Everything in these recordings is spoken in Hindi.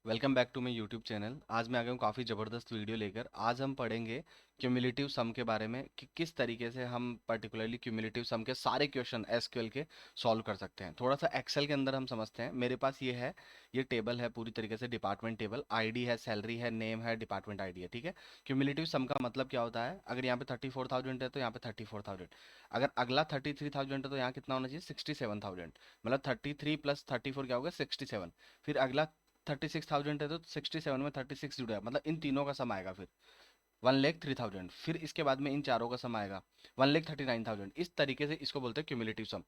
Welcome back to my YouTube channel. आज मैं आ गया हूँ काफ़ी ज़बरदस्त वीडियो लेकर। आज हम पढ़ेंगे क्यूमुलेटिव सम के बारे में कि किस तरीके से हम पर्टिकुलरली क्यूमुलेटिव सम के सारे क्वेश्चन एसक्यूएल के सॉल्व कर सकते हैं। थोड़ा सा एक्सेल के अंदर हम समझते हैं। मेरे पास ये है, ये टेबल है पूरी तरीके से डिपार्टमेंट टेबल। आईडी है, सैलरी है, नेम है, डिपार्टमेंट आईडी है। ठीक है। क्यूमुलेटिव सम का मतलब क्या होता है? अगर यहाँ पे 34,000 है तो यहाँ पे 34,000। अगर अगला 33,000 है तो यहाँ कितना होना चाहिए? 67,000। मतलब 33 प्लस 34 क्या होगा? 67। फिर अगला 36,000 है तो 67 में 36 जुड़ा है, मतलब इन तीनों का सम आएगा। फिर 1,03,000। फिर इसके बाद में इन चारों का सम आएगा 1,39,000। इस तरीके से इसको बोलते हैं क्यूमुलेटिव सम।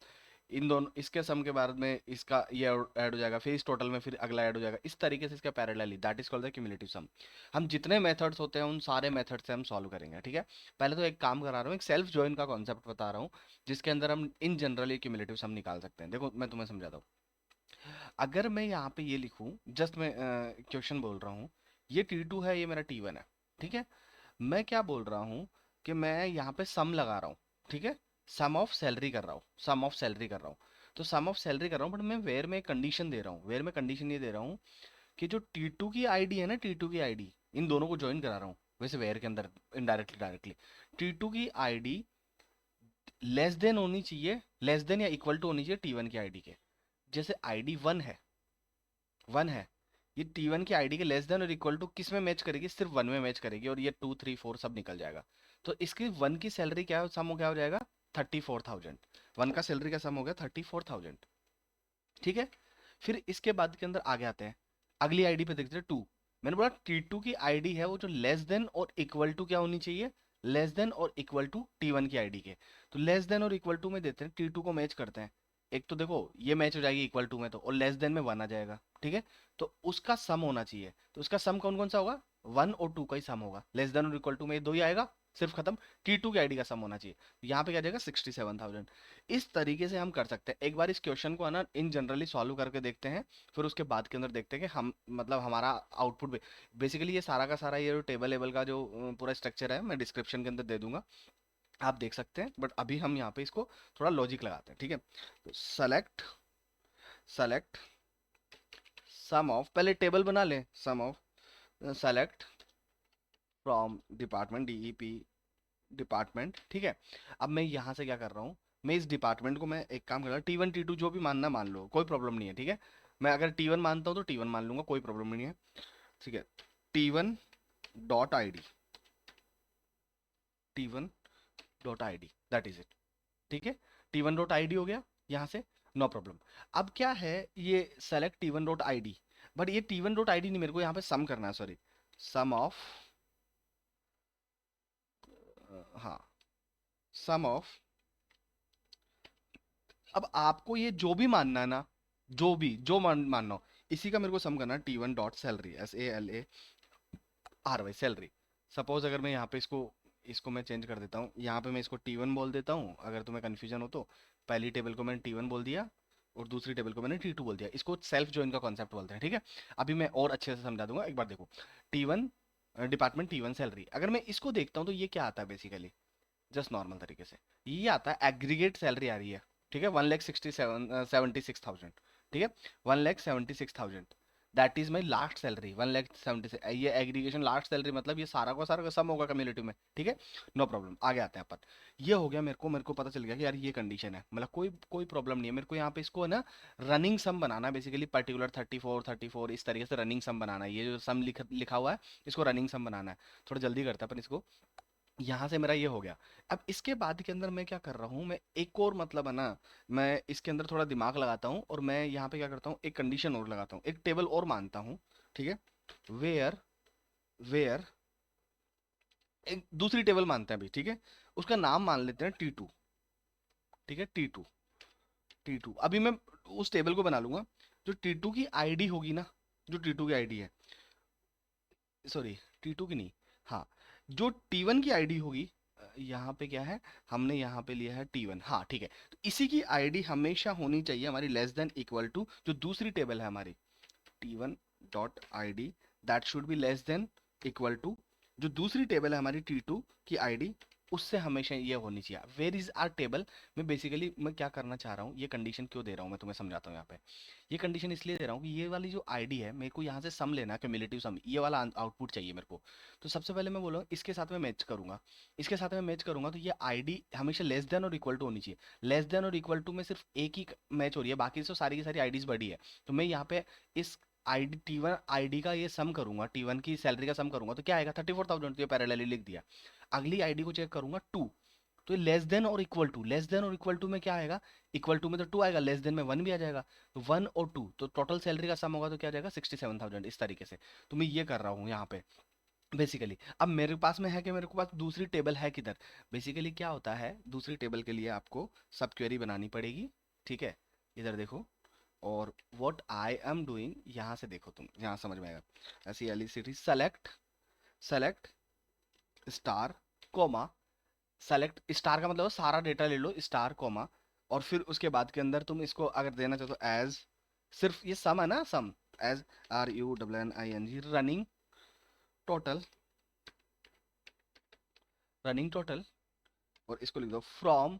इन दोनों इसके सम के बाद में इसका ये ऐड हो जाएगा, फिर इस टोटल में फिर अगला ऐड हो जाएगा। इस तरीके से इसका parallelly, that is called the cumulative sum. हम जितने मेथड्स होते हैं उन सारे मेथड से हम सॉल्व करेंगे। ठीक है। पहले तो एक काम करा रहा हूँ, एक सेल्फ जॉइन का कॉन्सेप्ट बता रहा हूँ, जिसके अंदर हम इन जनरल ये क्यूमुलेटिव सम निकाल सकते हैं। देखो मैं तुम्हें समझाता हूँ। अगर मैं यहाँ पे ये लिखूं, जस्ट मैं क्वेश्चन बोल रहा हूँ, ये T2 है, ये मेरा T1 है। ठीक है। मैं क्या बोल रहा हूँ कि मैं यहाँ पे सम लगा रहा हूँ। ठीक है। सम ऑफ सैलरी कर रहा हूँ, सम ऑफ सैलरी कर रहा हूँ। तो सम ऑफ सैलरी कर रहा हूँ, बट मैं वेयर में कंडीशन दे रहा हूँ। वेयर में कंडीशन ये दे रहा हूँ कि जो T2 की आईडी है ना, T2 की आईडी, इन दोनों को ज्वाइन करा रहा हूँ। वैसे वेयर के अंदर इनडायरेक्टली डायरेक्टली T2 की आईडी लेस देन होनी चाहिए, लेस देन या इक्वल टू होनी चाहिए T1 की आईडी के। जैसे आईडी 1 है, ये T1 की आईडी के लेस देन और इक्वल टू किस में मैच करेगी? सिर्फ 1 में मैच करेगी, और ये 2 3 4 सब निकल जाएगा। तो इसकी 1 की सैलरी क्या है, सम क्या हो जाएगा? 34,000। 1 का सैलरी का सम हो गया 34,000। ठीक है। फिर इसके बाद के अंदर आगे आते हैं, अगली आईडी पे देखते हैं 2। मैंने बोला T2 की आईडी है वो जो लेस देन और इक्वल टू क्या होनी चाहिए? लेस देन और इक्वल टू T1 की आईडी के। तो लेस देन और इक्वल टू में देते हैं, T2 को मैच करते हैं। एक तो देखो ये मैच हो जाएगी इक्वल टू में, तो और लेस देन में 1 आ जाएगा। ठीक है। तो उसका सम होना चाहिए। तो उसका सम कौन कौन सा होगा? 1 और 2 का ही सम होगा। लेस देन और इक्वल टू में ये दो ही आएगा, सिर्फ खत्म। T2 की आईडी का सम होना चाहिए। यहाँ पे क्या जाएगा? 67,000। इस तरीके से हम कर सकते हैं। एक बार इस क्वेश्चन को है ना इन जनरली सॉल्व करके देखते हैं, फिर उसके बाद के अंदर देखते हैं कि हम मतलब हमारा आउटपुट बेसिकली ये सारा का सारा ये जो टेबल लेवल का जो पूरा स्ट्रक्चर है, मैं डिस्क्रिप्शन के अंदर दे दूंगा, आप देख सकते हैं। बट अभी हम यहाँ पे इसको थोड़ा लॉजिक लगाते हैं। ठीक है। तो सेलेक्ट सेलेक्ट सम ऑफ, पहले टेबल बना लें। Sum of, select from department, DEP department. ठीक है। अब मैं यहाँ से क्या कर रहा हूँ, मैं इस डिपार्टमेंट को, मैं एक काम कर रहा हूँ, T1 T2 जो भी मानना मान लो, कोई प्रॉब्लम नहीं है। ठीक है। मैं अगर T1 मानता हूँ तो T1 मान लूंगा, कोई प्रॉब्लम नहीं है। ठीक है। T1 dot ID, T1 dot ID, that is it. ठीक है। T1 डॉट ID हो गया यहाँ से, नो प्रॉब्लम। अब क्या है, ये select T1 dot ID, but ये T1 डॉट ID नहीं, मेरे को यहाँ पे सम करना है, सॉरी, सम ऑफ, हाँ, सम ऑफ। अब आपको ये जो भी मानना है ना, जो भी जो मानना हो, इसी का मेरे को सम करना है। T1 dot salary, SALARY, salary. Suppose अगर मैं यहाँ पे इसको इसको मैं चेंज कर देता हूँ, यहाँ पे मैं इसको T1 बोल देता हूँ, अगर तुम्हें कन्फ्यूजन हो तो। पहली टेबल को मैंने T1 बोल दिया और दूसरी टेबल को मैंने T2 बोल दिया। इसको सेल्फ जॉइन का कॉन्सेप्ट बोलते हैं। ठीक है। अभी मैं और अच्छे से समझा दूंगा, एक बार देखो। T1 डिपार्टमेंट, T1 सैलरी, अगर मैं इसको देखता हूँ तो ये क्या आता है बेसिकली, जस्ट नॉर्मल तरीके से ये आता है, एग्रीगेट सैलरी आ रही है। ठीक है। 1,76,000। ठीक है। 1,76,000, that is my last salary. 1,76,000, ये एग्रीगेशन लास्ट सैलरी, मतलब ये सारा का सारा का सम होगा कम्युनिटी में। ठीक है। नो प्रॉब्लम, आगे आते हैं अपन। ये हो गया, मेरे को पता चल गया कि यार ये कंडीशन है, मतलब कोई कोई प्रॉब्लम नहीं है। मेरे को यहाँ पे इसको है ना रनिंग सम बनाना है, बेसिकली पर्टिकुलर 34 इस तरीके से रनिंग सम बनाना है। ये जो सम लिखा हुआ है, इसको रनिंग सम बनाना है। थोड़ा जल्दी करते हैं अपन इसको। यहाँ से मेरा ये हो गया। अब इसके बाद के अंदर मैं क्या कर रहा हूँ, मैं एक और मतलब है ना, मैं इसके अंदर थोड़ा दिमाग लगाता हूँ, और मैं यहाँ पे क्या करता हूँ, एक कंडीशन और लगाता हूँ, एक टेबल और मानता हूँ। ठीक है। वेयर वेयर एक दूसरी टेबल मानते हैं अभी। ठीक है। उसका नाम मान लेते हैं T2। ठीक है। T2 अभी मैं उस टेबल को बना लूंगा, जो T2 की आईडी होगी ना, जो T2 की आईडी है, सॉरी, T2 की नहीं, हाँ, जो T1 की आईडी होगी, यहाँ पे क्या है, हमने यहाँ पे लिया है T1, हाँ ठीक है। तो इसी की आईडी हमेशा होनी चाहिए हमारी लेस देन इक्वल टू जो दूसरी टेबल है हमारी, T1 dot ID, that should be less than equal to जो दूसरी टेबल है हमारी T2 की आईडी, उससे हमेशा ये होनी चाहिए। वेयर इज आर टेबल, मैं क्या करना चाह रहा हूँ, ये कंडीशन क्यों दे रहा हूँ मैं तुम्हें समझाता हूँ यहाँ पे। ये कंडीशन इसलिए दे रहा हूँ कि ये वाली जो आईडी है मेरे को यहाँ से सम लेना है, क्यूमुलेटिव सम, ये वाला आउटपुट चाहिए मेरे को। तो सबसे पहले मैं बोलूँ इसके साथ में मैच करूंगा, इसके साथ में मैच करूंगा तो ये आईडी हमेशा लेस देन और इक्वल टू होनी चाहिए। लेस देन और इक्वल टू में सिर्फ एक ही मैच हो रही है, बाकी तो सारी की सारी आईडीज बड़ी है। तो मैं यहाँ पे इस आईडी T1 आईडी का ये सम करूंगा, T1 की सैलरी का सम करूंगा तो क्या आएगा 34,000, तो ये पैरेलली लिख दिया। अगली आईडी को चेक करूंगा 2, तो लेस देन और इक्वल टू, लेस देन और इक्वल टू में क्या आएगा, इक्वल टू में तो 2 आएगा, लेस देन में 1 भी आ जाएगा, तो 1 और 2 तो टोटल सैलरी का सम होगा तो क्या आ जाएगा 67,000, इस तरीके से। तो मैं ये कर रहा हूँ यहाँ पे बेसिकली। अब मेरे पास में है कि मेरे को पास दूसरी टेबल है किधर। बेसिकली क्या होता है, दूसरी टेबल के लिए आपको सब क्वेरी बनानी पड़ेगी, ठीक है। इधर देखो, और व्हाट आई एम डूइंग, यहाँ से देखो तुम, यहाँ समझ में आएगा। ऐसी एलिसिटी select, select star comma, select star का मतलब सारा डेटा ले लो स्टार कोमा, और फिर उसके बाद के अंदर तुम इसको अगर देना चाहो तो एज, सिर्फ ये सम है ना, sum as RUNNING running total, running total, और इसको लिख दो फ्रॉम।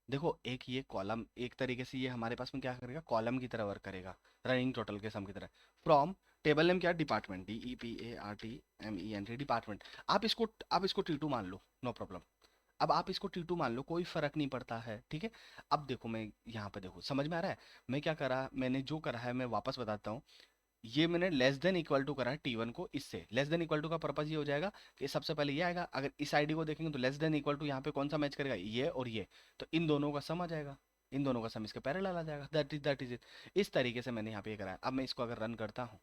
देखो एक ये कॉलम, एक तरीके से ये हमारे पास में क्या करेगा, कॉलम की तरह वर्क करेगा, रनिंग टोटल के सम की तरह। फ्रॉम टेबल नेम क्या है, डिपार्टमेंट, DEPARTMENT, डिपार्टमेंट। आप इसको T2 मान लो, नो प्रॉब्लम। अब आप इसको T2 मान लो, कोई फर्क नहीं पड़ता है, ठीक है। अब देखो मैं यहाँ पे देखो, समझ में आ रहा है मैं क्या करा, मैंने जो करा है मैं वापस बताता हूँ। ये मैंने लेस देन इक्वल टू करा है T1 को इससे। लेस देन इक्वल टू का पर्पज ये हो जाएगा कि सबसे पहले ये आएगा, अगर इस आईडी को देखेंगे तो लेस देन इक्वल टू यहाँ पे कौन सा मैच करेगा, ये और ये, तो इन दोनों का सम आ जाएगा, इन दोनों का सम इसके पैरेलल आ जाएगा, दैट इज इट। इस तरीके से मैंने यहाँ पे ये करा है। अब मैं इसको अगर रन करता हूँ,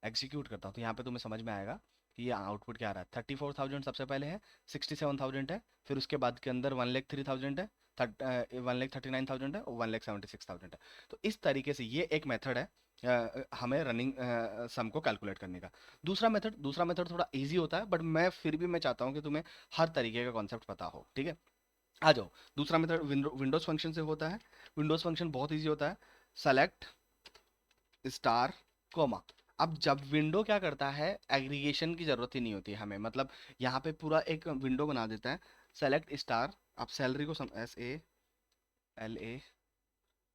एग्जीक्यूट करता हूँ, तो यहाँ पे तुम्हें समझ में आएगा कि ये आउटपुट क्या आ रहा है। 34,000 सबसे पहले है, 67,000 है, फिर उसके बाद के अंदर 1,03,000 है, 1,39,000 है, और 1,76,000 है। तो इस तरीके से ये एक मेथड है हमें रनिंग सम को कैलकुलेट करने का। दूसरा मेथड थोड़ा इजी होता है, बट मैं फिर भी मैं चाहता हूँ कि तुम्हें हर तरीके का कॉन्सेप्ट पता हो, ठीक है। आ जाओ, दूसरा मेथड विंडोज फंक्शन से होता है। विंडोज फंक्शन बहुत इजी होता है, सेलेक्ट स्टार कोमा। अब जब विंडो क्या करता है, एग्रीगेशन की जरूरत ही नहीं होती है हमें, मतलब यहाँ पे पूरा एक विंडो बना देता है। सेलेक्ट स्टार, अब सैलरी को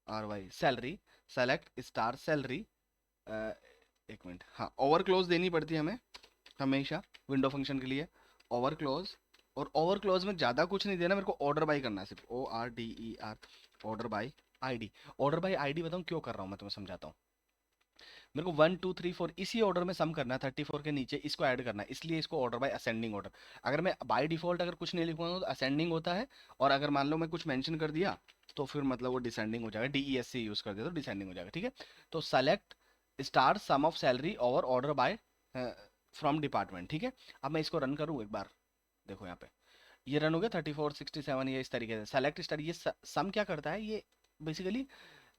SALARY salary, select star salary, एक मिनट, हाँ ओवर क्लोज देनी पड़ती है हमें हमेशा विंडो फंक्शन के लिए, ओवर क्लोज। और ओवर क्लोज में ज़्यादा कुछ नहीं देना, मेरे को ऑर्डर बाई करना है, सिर्फ ORDER, order by ID. Order by ID बताऊँ क्यों कर रहा हूँ, मैं तुम्हें समझाता हूँ। मेरे को 1 2 3 4 इसी ऑर्डर में सम करना है, 34 के नीचे इसको ऐड करना है, इसलिए इसको ऑर्डर बाय असेंडिंग ऑर्डर। अगर मैं बाय डिफॉल्ट अगर कुछ नहीं लिखूंगा तो असेंडिंग होता है, और अगर मान लो मैं कुछ मेंशन कर दिया तो फिर मतलब वो डिसेंडिंग हो जाएगा, DESC यूज कर दिया तो डिसेंडिंग हो जाएगा, ठीक है। तो select star sum of salary over order by from department, ठीक है। अब मैं इसको रन करूँ एक बार, देखो यहाँ पे ये रन हो गया 34 67, ये इस तरीके से सेलेक्ट स्टार, ये सम क्या करता है, ये basically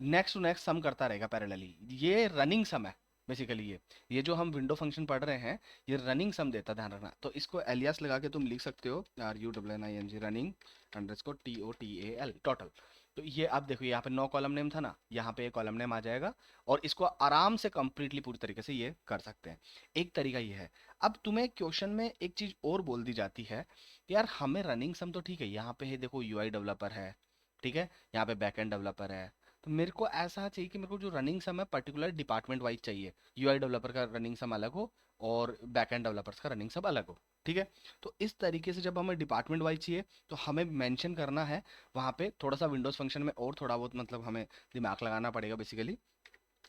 next to next sum करता रहेगा पैरेलली, ये रनिंग सम है बेसिकली। ये जो हम विंडो फंक्शन पढ़ रहे हैं ये रनिंग सम देता है, ध्यान रखना। तो इसको एलियास लगा के तुम लिख सकते हो, RUNNING running underscore TOTAL total. तो ये आप देखो यहाँ पे 9 कॉलम नेम था ना, यहाँ पे एक कॉलम नेम आ जाएगा, और इसको आराम से कंप्लीटली पूरी तरीके से ये कर सकते हैं। एक तरीका ये है। अब तुम्हें क्वेश्चन में एक चीज और बोल दी जाती है, यार हमें रनिंग सम तो ठीक है, यहाँ पे है देखो UI डेवलपर है, ठीक है, यहाँ पे बैकएंड डेवलपर है, तो मेरे को ऐसा चाहिए कि मेरे को जो रनिंग सम है पर्टिकुलर डिपार्टमेंट वाइज चाहिए। UI डेवलपर का रनिंग सम अलग हो और बैकएंड डेवलपर्स का रनिंग सम अलग हो, ठीक है। तो इस तरीके से जब हमें डिपार्टमेंट वाइज चाहिए तो हमें मेंशन करना है वहाँ पे थोड़ा सा विंडोज फंक्शन में, और थोड़ा बहुत मतलब हमें दिमाग लगाना पड़ेगा बेसिकली।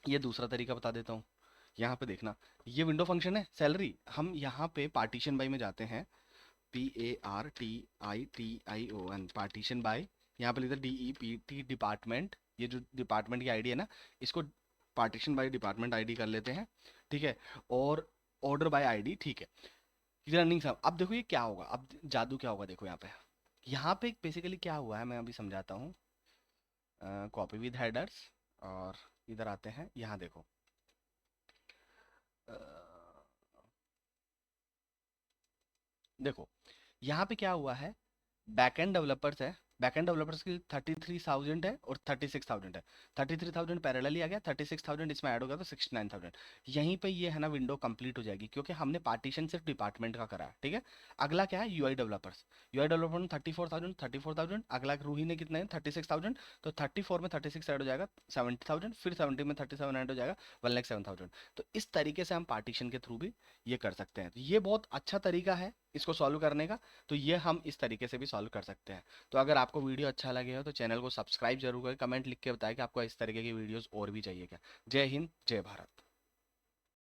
ये दूसरा तरीका बता देता हूँ। यहाँ पे देखना, ये विंडो फंक्शन है सैलरी, हम यहाँ पे पार्टीशन बाई में जाते हैं, PARTITION पार्टीशन बाय, यहाँ पे लिखते DEPT डिपार्टमेंट, ये जो डिपार्टमेंट की आईडी है ना, इसको पार्टीशन बाय डिपार्टमेंट आईडी कर लेते हैं, ठीक है। और ऑर्डर बाय आईडी, ठीक है। रनिंग सब, अब देखो ये क्या होगा, अब जादू क्या होगा, देखो यहाँ पे बेसिकली क्या हुआ है मैं अभी समझाता हूँ। कॉपी विद हेडर्स, और इधर आते हैं, यहाँ देखो अ, देखो यहाँ पे क्या हुआ है, बैकएंड डेवलपर्स है, बैकएंड डेवलपर्स की 33,000 है और 36,000 है। 33,000 पैरेलली आ गया, 36,000 इसमें ऐड हो गया तो 69,000। यहीं पे ये है ना विंडो कंप्लीट हो जाएगी, क्योंकि हमने पार्टीशन सिर्फ डिपार्टमेंट का करा है। ठीक है। अगला क्या है, यूआई डेवलपर्स। यूआई डेवलपर में 34,000 अगला रूही ने कितना है 36,000। तो 34 में 36 ऐड हो जाएगा 70,000, फिर 70 में 37 ऐड हो जाएगा 1,07,000। तो इस तरीके से हम पार्टीशन के थ्रू भी ये कर सकते हैं। तो ये बहुत अच्छा तरीका है इसको सॉल्व करने का। तो ये हम इस तरीके से भी सॉल्व कर सकते हैं। तो अगर आपको वीडियो अच्छा लगे हो तो चैनल को सब्सक्राइब जरूर करें, कमेंट लिख के बताएं कि आपको इस तरीके की वीडियोस और भी चाहिए क्या। जय हिंद, जय भारत।